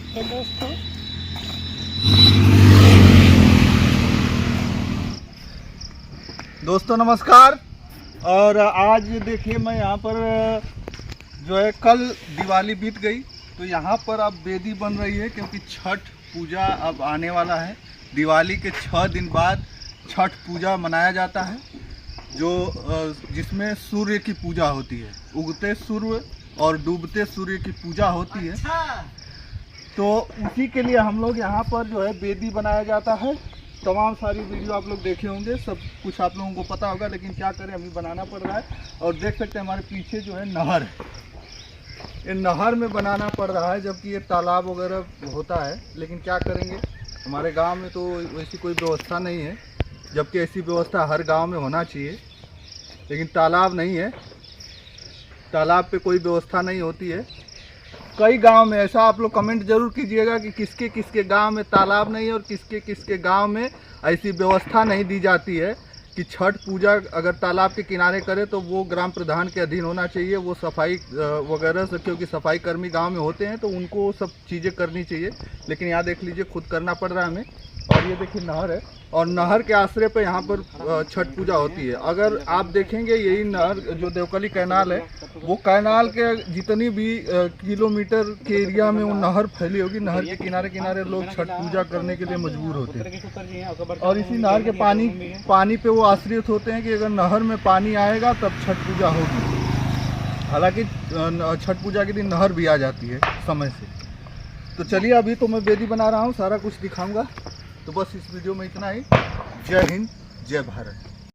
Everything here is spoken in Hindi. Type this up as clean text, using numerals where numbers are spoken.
है दोस्तों। दोस्तों नमस्कार। और आज देखिए मैं यहाँ पर जो है कल दिवाली बीत गई तो यहाँ पर अब वेदी बन रही है, क्योंकि छठ पूजा अब आने वाला है। दिवाली के 6 दिन बाद छठ पूजा मनाया जाता है, जो जिसमें सूर्य की पूजा होती है। उगते सूर्य और डूबते सूर्य की पूजा होती है। तो उसी के लिए हम लोग यहाँ पर जो है वेदी बनाया जाता है। तमाम सारी वीडियो आप लोग देखे होंगे, सब कुछ आप लोगों को पता होगा, लेकिन क्या करें अभी बनाना पड़ रहा है। और देख सकते हैं हमारे पीछे जो है नहर है, ये नहर में बनाना पड़ रहा है, जबकि ये तालाब वगैरह होता है। लेकिन क्या करेंगे, हमारे गांव में तो वैसी कोई व्यवस्था नहीं है, जबकि ऐसी व्यवस्था हर गांव में होना चाहिए। लेकिन तालाब नहीं है, तालाब पे कोई व्यवस्था नहीं होती है कई गांव में। ऐसा आप लोग कमेंट जरूर कीजिएगा कि किसके किसके गांव में तालाब नहीं है और किसके किसके गांव में ऐसी व्यवस्था नहीं दी जाती है कि छठ पूजा अगर तालाब के किनारे करे तो वो ग्राम प्रधान के अधीन होना चाहिए। वो सफाई वगैरह से, क्योंकि सफाई कर्मी गांव में होते हैं तो उनको सब चीज़ें करनी चाहिए। लेकिन यहाँ देख लीजिए खुद करना पड़ रहा है हमें। और ये देखिए नहर है, और नहर के आश्रय पे यहाँ पर छठ पूजा होती है। अगर आप देखेंगे यही नहर जो देवकली कैनाल है, वो कैनाल के जितनी भी किलोमीटर के एरिया में वो नहर फैली होगी, नहर के किनारे किनारे लोग छठ पूजा करने के लिए मजबूर होते हैं। और इसी नहर के पानी पे वो आश्रित होते हैं कि अगर नहर में पानी आएगा तब छठ पूजा होगी। हालांकि छठ पूजा के दिन नहर भी आ जाती है समय से। तो चलिए अभी तो मैं वेदी बना रहा हूँ, सारा कुछ दिखाऊंगा। तो बस इस वीडियो में इतना ही। जय हिंद, जय भारत।